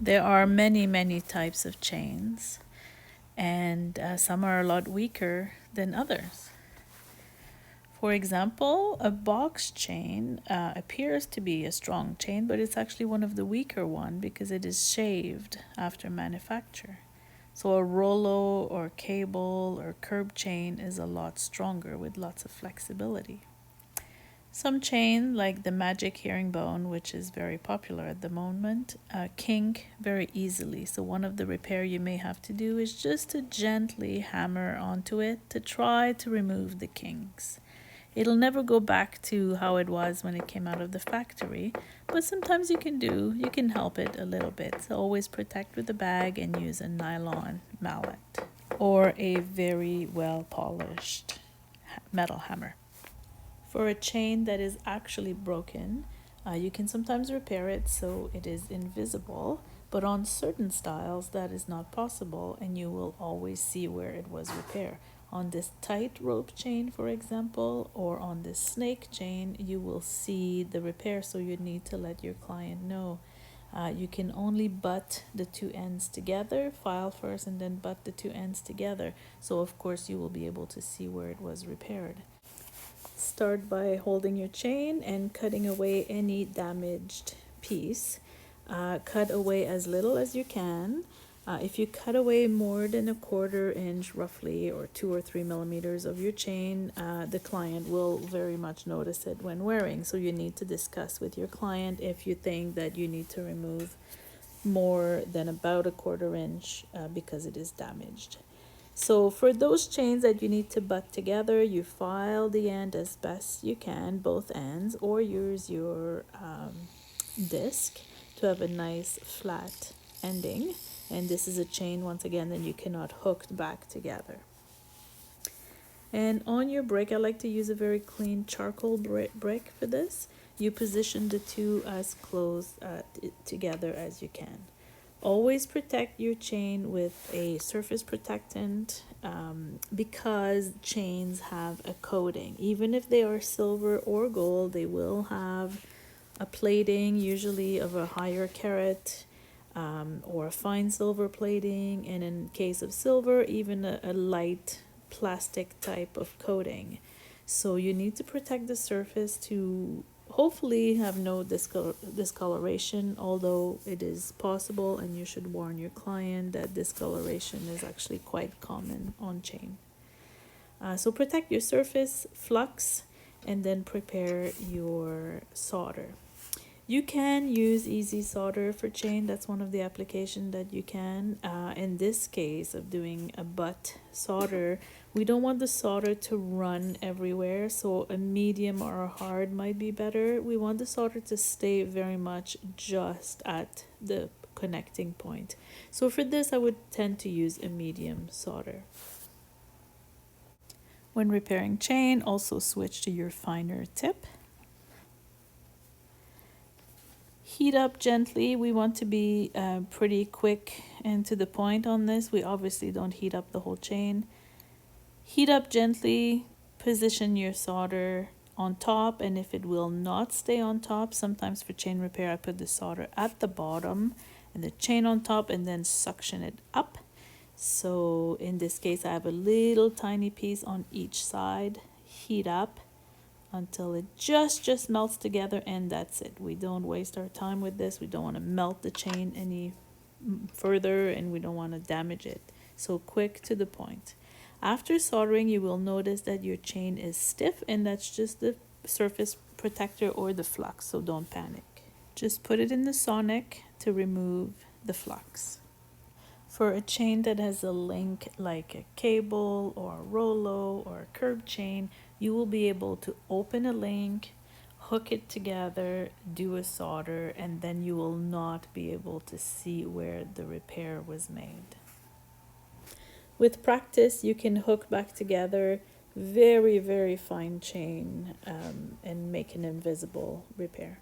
There are many, many types of chains, and some are a lot weaker than others. For example, a box chain appears to be a strong chain, but it's actually one of the weaker one because it is shaved after manufacture. So a rollo or cable or curb chain is a lot stronger with lots of flexibility. Some chain, like the magic herringbone, which is very popular at the moment, kink very easily. So one of the repair you may have to do is just to gently hammer onto it to try to remove the kinks. It'll never go back to how it was when it came out of the factory, but sometimes you can help it a little bit. So always protect with a bag and use a nylon mallet or a very well polished metal hammer. For a chain that is actually broken, you can sometimes repair it so it is invisible, but on certain styles that is not possible and you will always see where it was repaired. On this tight rope chain, for example, or on this snake chain, you will see the repair, so you need to let your client know. You can only butt the two ends together, file first, and then butt the two ends together. So, of course, you will be able to see where it was repaired. Start by holding your chain and cutting away any damaged piece. Cut away as little as you can. If you cut away more than a quarter inch, roughly, or 2 or 3 millimeters of your chain, the client will very much notice it when wearing. So you need to discuss with your client if you think that you need to remove more than about a quarter inch because it is damaged. So for those chains that you need to butt together, you file the end as best you can, both ends, or use your disc to have a nice flat ending. And this is a chain, once again, that you cannot hook back together. And on your brick, I like to use a very clean charcoal brick for this. You position the two as close together as you can. Always protect your chain with a surface protectant because chains have a coating. Even if they are silver or gold, they will have a plating, usually of a higher carat or a fine silver plating, and in case of silver, even a light plastic type of coating. So you need to protect the surface to hopefully have no discoloration, although it is possible, and you should warn your client that discoloration is actually quite common on chain. So protect your surface, flux, and then prepare your solder. You can use easy solder for chain. That's one of the applications that you can. In this case of doing a butt solder, we don't want the solder to run everywhere, so a medium or a hard might be better. We want the solder to stay very much just at the connecting point. So for this, I would tend to use a medium solder. When repairing chain, also switch to your finer tip. Heat up gently. We want to be pretty quick and to the point on this. We obviously don't heat up the whole chain. Heat up gently, position your solder on top, and if it will not stay on top, sometimes for chain repair I put the solder at the bottom and the chain on top and then suction it up. So in this case I have a little tiny piece on each side. Heat up until it just melts together, and that's it. We don't waste our time with this. We don't want to melt the chain any further, and we don't want to damage it. So quick to the point. After soldering, you will notice that your chain is stiff, and that's just the surface protector or the flux, so don't panic. Just put it in the sonic to remove the flux. For a chain that has a link like a cable or a rollo or a curb chain, you will be able to open a link, hook it together, do a solder, and then you will not be able to see where the repair was made. With practice, you can hook back together very, very fine chain and make an invisible repair.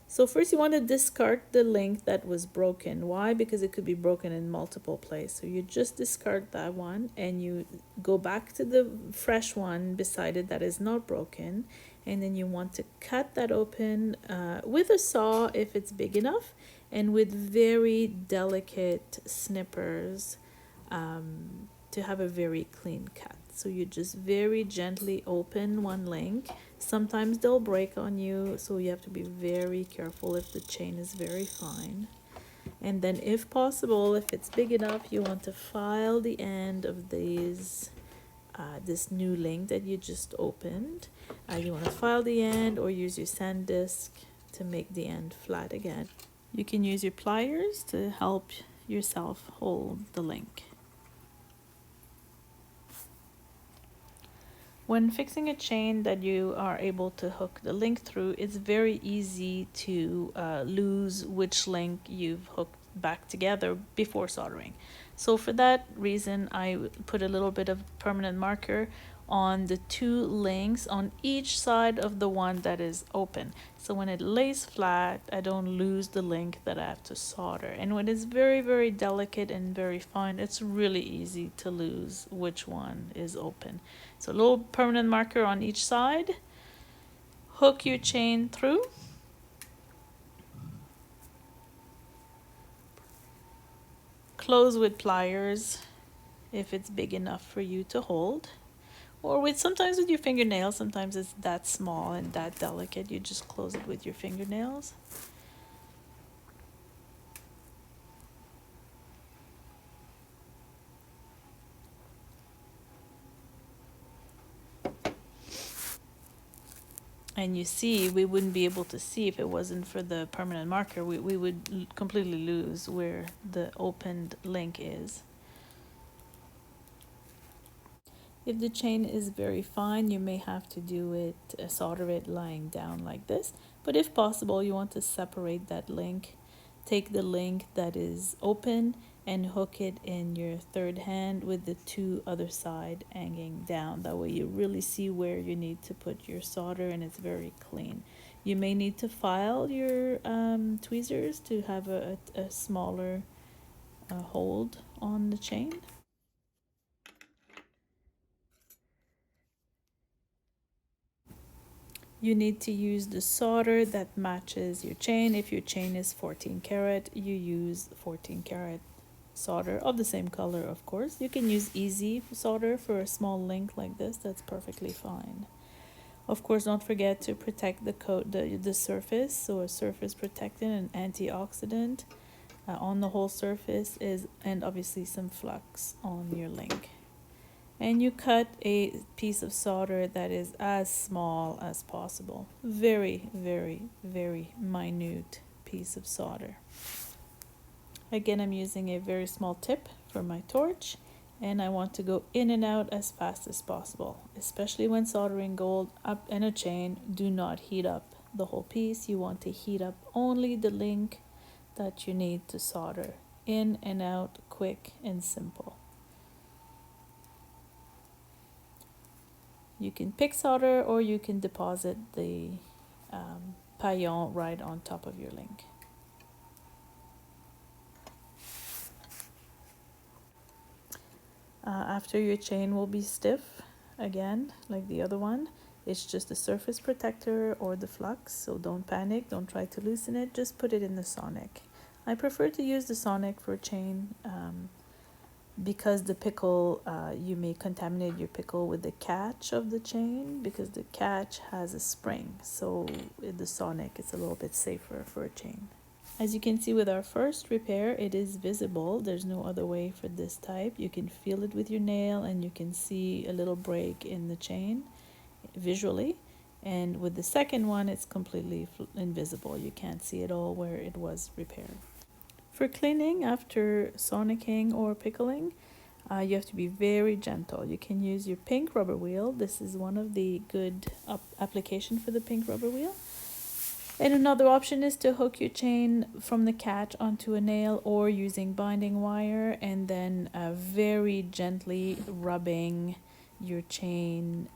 So first you want to discard the link that was broken. Why? Because it could be broken in multiple places. So you just discard that one and you go back to the fresh one beside it that is not broken. And then you want to cut that open with a saw if it's big enough. and with very delicate snippers to have a very clean cut. So you just very gently open one link. Sometimes they'll break on you, so you have to be very careful if the chain is very fine. And then if possible, if it's big enough, you want to file the end of these this new link that you just opened. You want to file the end or use your sand disc to make the end flat again. You can use your pliers to help yourself hold the link. When fixing a chain that you are able to hook the link through, it's very easy to lose which link you've hooked back together before soldering. So for that reason, I put a little bit of permanent marker on the two links on each side of the one that is open. So when it lays flat, I don't lose the link that I have to solder. And when it's very, very delicate and very fine, it's really easy to lose which one is open. So a little permanent marker on each side. Hook your chain through. Close with pliers if it's big enough for you to hold. Or sometimes with your fingernails, sometimes it's that small and that delicate, you just close it with your fingernails. And you see, we wouldn't be able to see if it wasn't for the permanent marker. We would completely lose where the opened link is. If the chain is very fine, you may have to do it, solder it lying down like this. But if possible, you want to separate that link. Take the link that is open and hook it in your third hand with the two other side hanging down. That way you really see where you need to put your solder and it's very clean. You may need to file your tweezers to have a smaller hold on the chain. You need to use the solder that matches your chain. If your chain is 14 karat, you use 14 karat solder of the same color, of course. You can use easy solder for a small link like this. That's perfectly fine. Of course, don't forget to protect the surface. So a surface protectant and antioxidant on the whole surface and obviously some flux on your link. And you cut a piece of solder that is as small as possible. Very, very, very minute piece of solder. Again, I'm using a very small tip for my torch, and I want to go in and out as fast as possible. Especially when soldering gold up in a chain, do not heat up the whole piece. You want to heat up only the link that you need to solder. In and out, quick and simple. You can pick solder or you can deposit the paillon right on top of your link. After your chain will be stiff, again, like the other one, it's just the surface protector or the flux, so don't panic, don't try to loosen it, just put it in the sonic. I prefer to use the sonic for chain because the pickle, you may contaminate your pickle with the catch of the chain because the catch has a spring. So with the sonic, it's a little bit safer for a chain. As you can see with our first repair, it is visible. There's no other way for this type. You can feel it with your nail and you can see a little break in the chain visually. And with the second one, it's completely invisible. You can't see it all where it was repaired. For cleaning after sonicking or pickling, you have to be very gentle. You can use your pink rubber wheel. This is one of the good application for the pink rubber wheel. And another option is to hook your chain from the catch onto a nail or using binding wire and then very gently rubbing your chain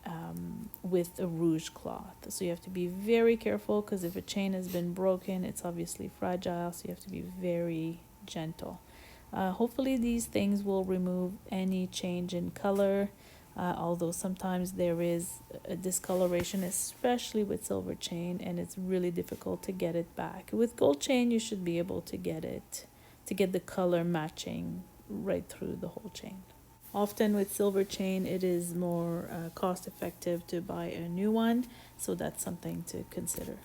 with a rouge cloth. So you have to be very careful because if a chain has been broken, it's obviously fragile, so you have to be very gentle. Hopefully these things will remove any change in color Although sometimes there is a discoloration, especially with silver chain, and it's really difficult to get it back. With gold chain, you should be able to get the color matching right through the whole chain. Often with silver chain, it is more cost effective to buy a new one, so that's something to consider.